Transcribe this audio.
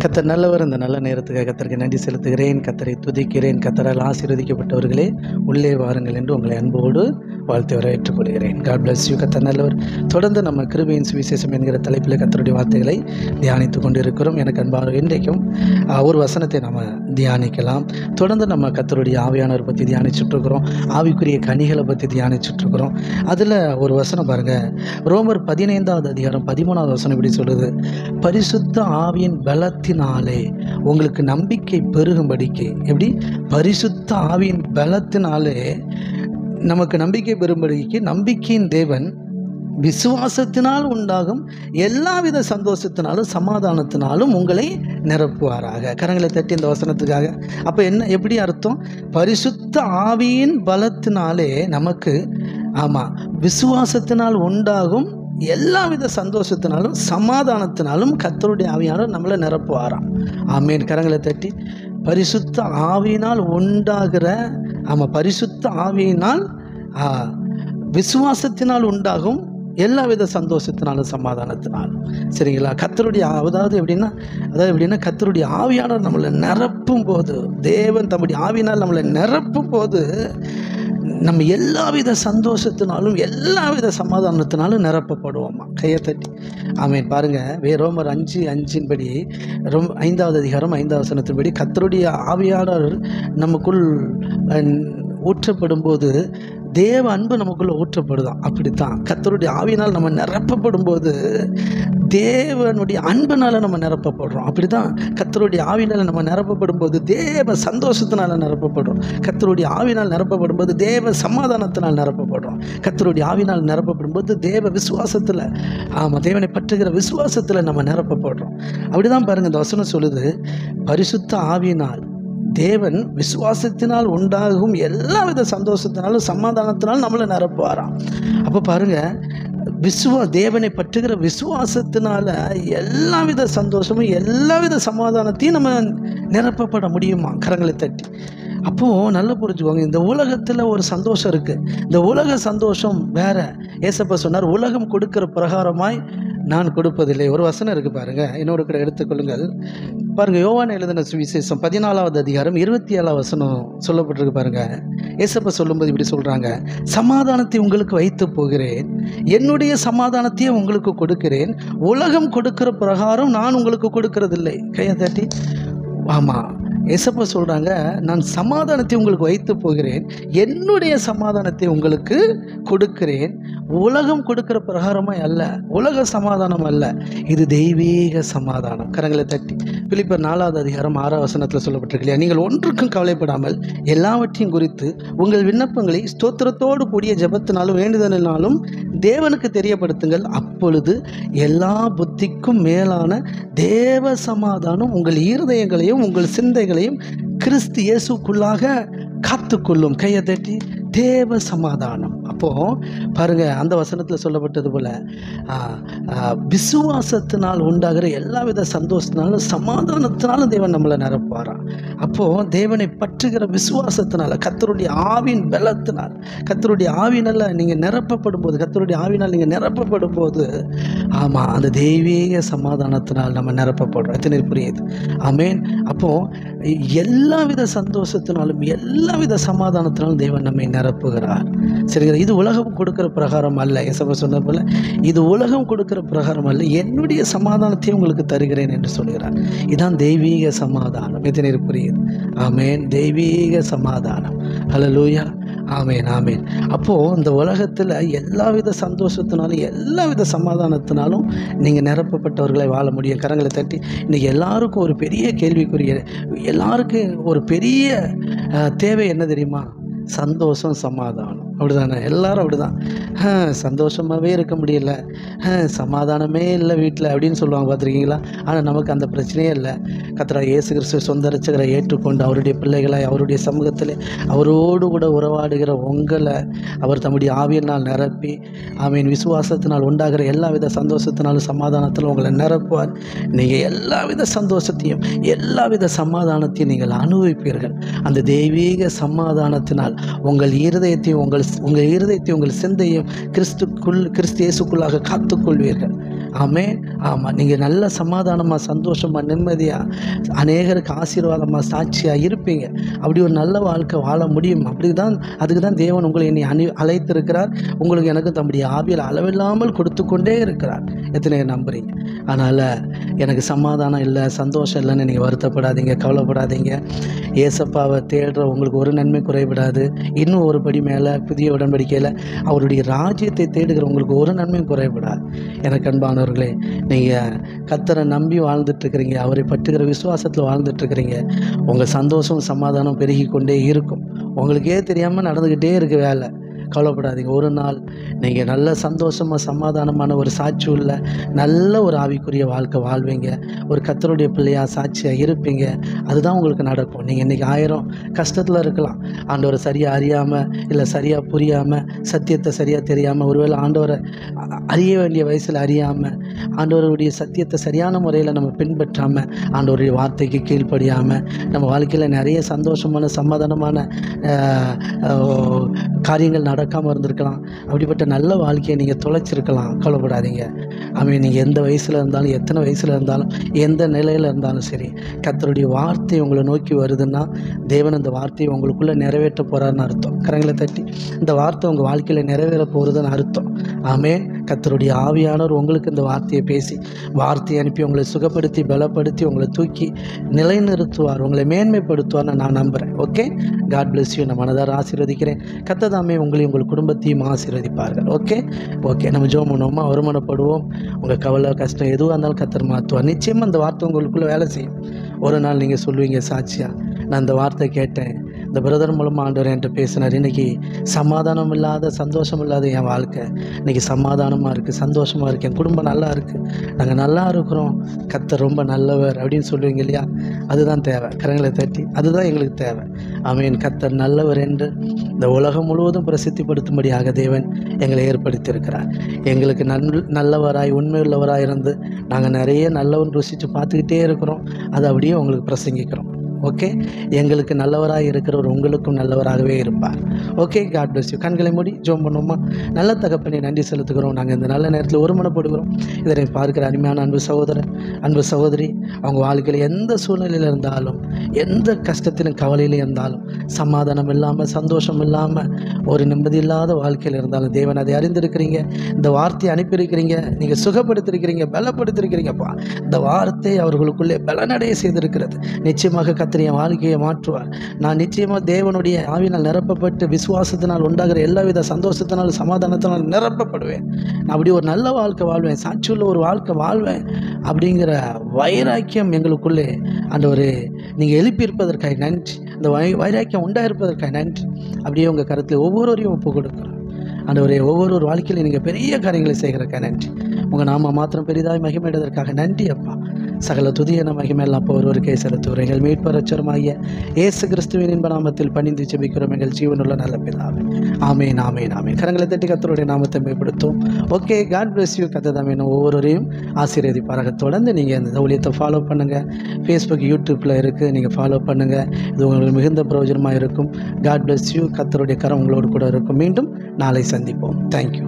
கர்த்தர் நல்லவர். இந்த நல்ல நேரத்துக்காக கர்த்தருக்கு நன்றி செலுத்துகிறேன். கர்த்தரை துதிக்கிறேன். கர்த்தரால் ஆசீர்வதிக்கப்பட்டவர்களே உள்ளே வாருங்கள் என்று உங்களை அன்போடு வாழ்த்து வரவேற்றுக் கொள்கிறேன். God bless you. கர்த்தர் நல்லவர். தொடர்ந்து நம்ம கிருபையின் சுவிசேஷம் என்கிற தலைப்பில் கர்த்தருடைய வார்த்தைகளை தியானித்து கொண்டிருக்கிறோம். எனக்கு அன்பான இன்றைக்கும் ஒரு வசனத்தை நம்ம தியானிக்கலாம். தொடர்ந்து நம்ம கர்த்தருடைய ஆவியானவர் பற்றி தியானிச்சுட்ருக்கிறோம். ஆவிக்குரிய கனிகளை பற்றி தியானிச்சுட்ருக்கிறோம். அதில் ஒரு வசனம் பாருங்கள். ரோமர் 15வது அதிகாரம் 13வது வசனம் இப்படி சொல்லுது, பரிசுத்த ஆவியின் பலத்தினாலே உங்களுக்கு நம்பிக்கை பெருகும்படிக்கு. எப்படி? பரிசுத்த ஆவியின் பலத்தினாலே நமக்கு நம்பிக்கை பெறும்படிக்கு நம்பிக்கையின் தேவன் விசுவாசத்தினால் உண்டாகும் எல்லாவித சந்தோஷத்தினாலும் சமாதானத்தினாலும் உங்களை நிரப்புவாராக. கரங்களை தட்டி இந்த வசனத்துக்காக. அப்போ என்ன, எப்படி அர்த்தம்? பரிசுத்த ஆவியின் பலத்தினாலே நமக்கு விசுவாசத்தினால் உண்டாகும் எல்லாவித சந்தோஷத்தினாலும் சமாதானத்தினாலும் கர்த்தருடைய ஆவியானவர் நம்மளை நிரப்புவாராம். ஆமென். கரங்களை தட்டி. பரிசுத்த ஆவியினால் உண்டாகிற பரிசுத்த ஆவியினால் விசுவாசத்தினால் உண்டாகும் எல்லாவித சந்தோஷத்தினாலும் சமாதானத்தினாலும். சரிங்களா? கர்த்தருடைய அதாவது எப்படின்னா கர்த்தருடைய ஆவியானவர் நம்மளை நிரப்பும் போது, தேவன் தம்முடைய ஆவியினால் நம்மளை நிரப்பும் போது நம்ம எல்லாவித சந்தோஷத்தினாலும் எல்லாவித சமாதானத்தினாலும் நிரப்பப்படுவோமா. கையை தட்டி ஆமென். பாருங்கள், ரோமர் 5:5 5வது அதிகாரம் 5வது வசனத்தின்படி கர்த்தருடைய ஆவியாளர் நமக்குள் ஊற்றப்படும் போது தேவ அன்பு நமக்குள்ளே ஊற்றப்படுதான். அப்படித்தான் கர்த்தருடைய ஆவியினால் நம்ம நிரப்பப்படும் போது தேவனுடைய அன்பினால் நம்ம நிரப்பப்படுறோம். அப்படி தான் கர்த்தருடைய ஆவினால் நம்ம நிரப்பப்படும் போது தேவ சந்தோஷத்தினால் நிரப்பப்படுறோம். கர்த்தருடைய ஆவினால் நிரப்பப்படும் போது தேவ சமாதானத்தினால் நிரப்பப்படுறோம். கர்த்தருடைய ஆவினால் நிரப்பப்படும் போது தேவ விசுவாசத்தில் தேவனை பற்றுகிற விசுவாசத்தில் நம்ம நிரப்பப்படுறோம். அப்படி தான் பாருங்கள், இந்த வசனம் சொல்லுது, பரிசுத்த ஆவியினால் தேவன் விசுவாசத்தினால் உண்டாகும் எல்லாவித சந்தோஷத்தினாலும் சமாதானத்தினாலும் நம்மளை நிரப்புவாராம். அப்போ பாருங்கள், தேவனை பற்றுகிற விசுவாசத்தினால எல்லாவித சந்தோஷமும் எல்லாவித சமாதானத்தையும் நம்ம நிரப்பப்பட முடியுமா. கரங்களை தட்டி. அப்போது நல்லா புரிஞ்சுக்கோங்க, இந்த உலகத்தில் ஒரு சந்தோஷம் இருக்குது. இந்த உலக சந்தோஷம் வேற. ஏசப்பா சொன்னார், உலகம் கொடுக்கிற பிரகாரமாய் நான் கொடுப்பதில்லை. ஒரு வசனம் இருக்குது பாருங்கள், இன்னொரு கூட எடுத்துக்கொள்ளுங்கள். பாருங்கள், யோவான் எழுதின சுவிசேஷம் 14வது அதிகாரம் 27வது வசனம் சொல்லப்பட்டிருக்கு பாருங்கள். ஏசப்பா சொல்லும்போது இப்படி சொல்கிறாங்க, சமாதானத்தை உங்களுக்கு வைத்து போகிறேன், என்னுடைய சமாதானத்தையே உங்களுக்கு கொடுக்கிறேன், உலகம் கொடுக்கிற பிரகாரம் நான் உங்களுக்கு கொடுக்கறதில்லை. கையை தட்டி. ஆமாம், ஏசப்பா சொல்கிறாங்க, நான் சமாதானத்தை உங்களுக்கு வைத்து போகிறேன், என்னுடைய சமாதானத்தை உங்களுக்கு கொடுக்கிறேன், உலகம் கொடுக்கிற பிரகாரமாக அல்ல, உலக சமாதானம் அல்ல, இது தெய்வீக சமாதானம். கரங்களை தட்டி. பிலிப்பியர் 4வது அதிகாரம் 6வது வசனத்தில் சொல்லப்பட்டிருக்கு, நீங்கள் ஒன்றுக்கும் கவலைப்படாமல் எல்லாவற்றையும் குறித்து உங்கள் விண்ணப்பங்களை ஸ்தோத்திரத்தோடு கூடிய ஜெபத்தினாலும் வேண்டுதலினாலும் தேவனுக்கு தெரியப்படுத்துங்கள், அப்பொழுது எல்லா புத்திக்கும் மேலான தேவ சமாதானம் உங்கள் இருதயங்களையும் உங்கள் சிந்தைகளையும் கிறிஸ்து இயேசுக்குள்ளாக காத்துக்கொள்ளும். கையை தட்டி. தேவ சமாதானம். அப்போது பாருங்கள், அந்த வசனத்தில் சொல்லப்பட்டது போல் விசுவாசத்தினால் உண்டாகிற எல்லாவித சந்தோஷத்தினாலும் சமாதானத்தினாலும் தேவன் நம்மளை நிரப்புவாராம். அப்போது தேவனை பற்றுகிற விசுவாசத்தினால, கர்த்தருடைய ஆவியின் பலத்தினால், கர்த்தருடைய ஆவினால் நீங்கள் நிரப்பப்படும் போது, கர்த்தருடைய ஆவினால் நீங்கள் நிரப்பப்படும் போது அந்த தெய்வீக சமாதானத்தினால் நம்ம நிரப்பப்படுறோம். எத்தனை புரியுது? ஆமேன். அப்போது எல்லாவித சந்தோஷத்தினாலும் எல்லாவித சமாதானத்தினாலும் தேவன் நம்மை நிரப்புகிறார். சரிங்களா? இது உலகம் கொடுக்கிற பிரகாரம் அல்ல. ஏசப்பா சொன்ன போல, இது உலகம் கொடுக்கிற பிரகாரம் அல்ல, என்னுடைய சமாதானத்தை உங்களுக்கு தருகிறேன் என்று சொல்கிறார். இதுதான் தெய்வீக சமாதானம். எத்தனை புரியுது? ஆமேன். தெய்வீக சமாதானம். ஹல்லேலூயா. ஆமேன், ஆமேன். அப்போது இந்த உலகத்தில் எல்லாவித சந்தோஷத்தினாலும் எல்லாவித சமாதானத்தினாலும் நீங்கள் நிரப்பப்பட்டவர்களை வாழ முடியும். கரங்களை தட்டி. இன்றைக்கி எல்லாருக்கும் ஒரு பெரிய கேள்விக்குரிய, எல்லாருக்கும் ஒரு பெரிய தேவை என்ன தெரியுமா? சந்தோஷம், சமாதானம். அப்படிதானே? எல்லாரும் அப்படிதான். சந்தோஷமாகவே இருக்க முடியல, சமாதானமே இல்லை வீட்டில் அப்படின்னு சொல்லுவாங்க, பார்த்துருக்கீங்களா? ஆனால் நமக்கு அந்த பிரச்சனையே இல்லை. கர்த்தராகிய இயேசு கிறிஸ்துவை சொந்த இரட்சகரை ஏற்றுக்கொண்டு அவருடைய பிள்ளைகளாய் அவருடைய சமூகத்தில் அவரோடு கூட உறவாடுகிற உங்களை அவர் தம்முடைய ஆவியினால் நிரப்பி, ஆமீன், விசுவாசத்தினால் உண்டாகிற எல்லாவித சந்தோஷத்தினாலும் சமாதானத்திலும் உங்களை நிரப்புவார். நீங்கள் எல்லாவித சந்தோஷத்தையும் எல்லாவித சமாதானத்தையும் நீங்கள் அனுபவிப்பீர்கள். அந்த தெய்வீக சமாதானத்தினால் உங்கள் இருதயத்தையும் உங்கள் சிந்தையும் கிறிஸ்து இயேசுக்குள்ளாக காத்துக்கொள்வீர்கள். ஆமென். ஆமாம், நீங்கள் நல்ல சமாதானமாக, சந்தோஷமாக, நிம்மதியாக, அநேகருக்கு ஆசீர்வாதமாக, சாட்சியாக இருப்பீங்க. அப்படி ஒரு நல்ல வாழ்க்கை வாழ முடியும். அதுக்கு தான் தேவன் உங்களை என்னை அழைத்திருக்கிறார். உங்களுக்கு எனக்கும் தம்முடைய ஆவியில் அளவில்லாமல் கொடுத்து கொண்டே இருக்கிறார். எத்தனை நம்புறீங்க? அதனால் எனக்கு சமாதானம் இல்லை, சந்தோஷம் இல்லைன்னு நீங்கள் வருத்தப்படாதீங்க, கவலைப்படாதீங்க. ஏசப்பாவை தேடுற உங்களுக்கு ஒரு நன்மை குறைபடாது. இன்னும் ஒரு படி மேலே புதிய உடன்படிக்கையில் அவருடைய ராஜ்யத்தை தேடுகிற உங்களுக்கு ஒரு நன்மையும் குறைபடாது. எனக்கு அன்பானவர்களே, நீங்கள் கர்த்தரை நம்பி வாழ்ந்துட்டுருக்கிறீங்க, அவரை பற்றுகிற விசுவாசத்தில் வாழ்ந்துட்டுருக்கிறீங்க. உங்கள் சந்தோஷம் சமாதானம் பெருகி கொண்டே இருக்கும். உங்களுக்கே தெரியாமல் நடந்துக்கிட்டே இருக்கு வேலை. கவலைப்படாதீங்க. ஒரு நாள் நீங்கள் நல்ல சந்தோஷமாக, சமாதானமான ஒரு சாட்சி உள்ள நல்ல ஒரு ஆவிக்குரிய வாழ்க்கை வாழ்வீங்க. ஒரு கர்த்தருடைய பிள்ளையாக, சாட்சியாக இருப்பீங்க. அதுதான் உங்களுக்கு நடக்கும். நீங்கள் இன்றைக்கி 1000 கஷ்டத்தில் இருக்கலாம். ஆண்டவரை சரியாக அறியாமல், இல்லை சரியாக புரியாமல், சத்தியத்தை சரியாக தெரியாமல், ஒருவேளை ஆண்டவரை அறிய வேண்டிய வயசில் அறியாமல், ஆண்டவருடைய சத்தியத்தை சரியான முறையில் நம்ம பின்பற்றாமல், ஆண்டவருடைய வார்த்தைக்கு கீழ்ப்படியாமல், நம்ம வாழ்க்கையில் நிறைய சந்தோஷமான, சமாதானமான காரியங்கள் நடக்காமல் இருந்திருக்கலாம். அப்படிப்பட்ட நல்ல வாழ்க்கையை நீங்கள் தொலைச்சிருக்கலாம். கவலைப்படாதீங்க. ஆமென். நீங்கள் எந்த வயசில் இருந்தாலும், எத்தனை வயசில் இருந்தாலும், எந்த நிலையில் இருந்தாலும் சரி, கர்த்தருடைய வார்த்தை உங்களை நோக்கி வருதுன்னா தேவன் அந்த வார்த்தையை உங்களுக்குள்ளே நிறைவேற்ற போகிறாருன்னு அர்த்தம். கரங்களை தட்டி இந்த வார்த்தை உங்கள் வாழ்க்கையில் நிறைவேற போகிறதுன்னு அர்த்தம். ஆமென். கர்த்தருடைய ஆவியானவர் உங்களுக்கு இந்த வார்த்தையை பேசி, வார்த்தையை அனுப்பி உங்களை சுகப்படுத்தி, பலப்படுத்தி, உங்களை தூக்கி நிலைநிறுத்துவார், உங்களை மேன்மைப்படுத்துவார்னு நான் நம்புகிறேன். Okay, God bless you. நான் மனதார ஆசீர்வதிக்கிறேன். கர்த்தர் தாமே உங்களையும் உங்கள் குடும்பத்தையும் ஆசீர்வதிப்பார்கள். ஓகே, நம்ம ஜெபம் பண்ணுவோமா? வருமானப்படுவோம். உங்கள் கவலை, கஷ்டம் எதுவாக இருந்தாலும் கர்த்தர் மாற்றுவார். நிச்சயமாக அந்த வார்த்தை உங்களுக்குள்ளே வேலை செய்யும். ஒரு நாள் நீங்கள் சொல்லுவீங்க சாட்சியாக, நான் அந்த வார்த்தை கேட்டேன், இந்த பிரதர் மூலமாக ஆண்டவர் என்கிட்ட பேசினார். இன்றைக்கி சமாதானம் இல்லாத, சந்தோஷம் இல்லாத என் வாழ்க்கை இன்றைக்கி சமாதானமாக இருக்குது, சந்தோஷமாக இருக்குது, என் குடும்பம் நல்லா இருக்குது, நாங்கள் நல்லா இருக்கிறோம், கர்த்தர் ரொம்ப நல்லவர் அப்படின்னு சொல்லுவீங்க இல்லையா? அதுதான் தேவை. கரங்களை தட்டி அதுதான் எங்களுக்கு தேவை. ஆமென். கர்த்தர் நல்லவர் என்று இந்த உலகம் முழுவதும் பிரசித்திப்படுத்தும்படியாக தேவன் எங்களை ஏற்படுத்தியிருக்கிறார். எங்களுக்கு நல்லவராய், உண்மையுள்ளவராய் இருந்து நாங்கள் நிறைய நல்லவன் ருசித்து பார்த்துக்கிட்டே இருக்கிறோம். அதை அப்படியே உங்களுக்கு பிரசங்கிக்கிறோம். ஓகே, எங்களுக்கு நல்லவராக இருக்கிறவர் உங்களுக்கும் நல்லவராகவே இருப்பார். Okay, God bless you. கண்களை மூடி ஜெபம் பண்ணுவோமா? நல்ல தகப்பனை நன்றி செலுத்துகிறோம். நாங்கள் இந்த நல்ல நேரத்தில் ஒருமனப்படுகிறோம். இதனை பார்க்கிற அருமையான அன்பு சகோதரன், அன்பு சகோதரி, அவங்க வாழ்க்கையில் எந்த சூழ்நிலையில் இருந்தாலும், எந்த கஷ்டத்திலும் கவலையிலும் இருந்தாலும், சமாதானம் இல்லாமல், சந்தோஷம் இல்லாமல், ஒரு நிம்மதி இல்லாத வாழ்க்கையில் இருந்தாலும் தேவன் அதை அறிந்திருக்கிறீங்க. இந்த வார்த்தையை அனுப்பியிருக்கிறீங்க. நீங்கள் சுகப்படுத்திருக்கிறீங்க, பலப்படுத்திருக்கிறீங்கப்பா. இந்த வார்த்தை அவர்களுக்குள்ளே பலனடைய செய்திருக்கிறது. நிச்சயமாக கர்த்தர் என் வாழ்க்கையை மாற்றுவார். நான் நிச்சயமாக தேவனுடைய ஆவியினால் நிரப்பப்பட்டு விசுவாசத்தினால் உண்டாகிற எல்லாவித சந்தோஷத்தினால், சமாதானத்தினால் நிரப்பப்படுவேன். நான் அப்படி ஒரு நல்ல வாழ்க்கை வாழ்வேன், சாட்சியுள்ள ஒரு வாழ்க்கை வாழ்வேன் அப்படிங்கிற வைராக்கியம் எங்களுக்குள்ளே ஆண்டவரே நீங்கள் எழுப்பியிருப்பதற்காக நன்றி. அந்த வைராக்கியம் உண்டாயிருப்பதற்காக நன்றி. அப்படியே உங்கள் கருத்தில் ஒவ்வொருவரையும் ஒப்பு கொடுக்குறோம் ஆண்டவரே. ஒவ்வொரு வாழ்க்கையிலும் நீங்கள் பெரிய காரியங்களை செய்கிறதுக்காக நன்றி. உங்கள் நாம மாத்திரம் பெரிதாய் மகிமையிடுவதற்காக நன்றி அப்பா. சகல துதியான மகிமையெல்லாம் அப்போ ஒருவருக்கே செலுத்துவோம். எங்கள் மீட்பர் ரட்சகருமாகிய இயேசு கிறிஸ்துவின் இன்ப நாமத்தில் பணிந்து ஜெபிக்கிறோம் எங்கள் ஜீவனுள்ள நல்ல பிதாவே. ஆமென், ஆமென், ஆமென். கரங்களை தட்டி கர்த்தருடைய நாமத்தை மேம்படுத்தும். Okay, God bless you. கர்த்தர் தாமே ஒவ்வொருவரையும் ஆசீர்வதிப்பாராக. தொடர்ந்து நீங்கள் இந்த ஊழியத்தை ஃபாலோ பண்ணுங்கள். ஃபேஸ்புக், யூடியூப்பில் இருக்குது, நீங்கள் ஃபாலோ பண்ணுங்கள். இது உங்களுக்கு மிகுந்த பிரயோஜனமாக இருக்கும். God bless you. கர்த்தருடைய கரம் உங்களோடு கூட இருக்கும். மீண்டும் நாளை சந்திப்போம். தேங்க்யூ.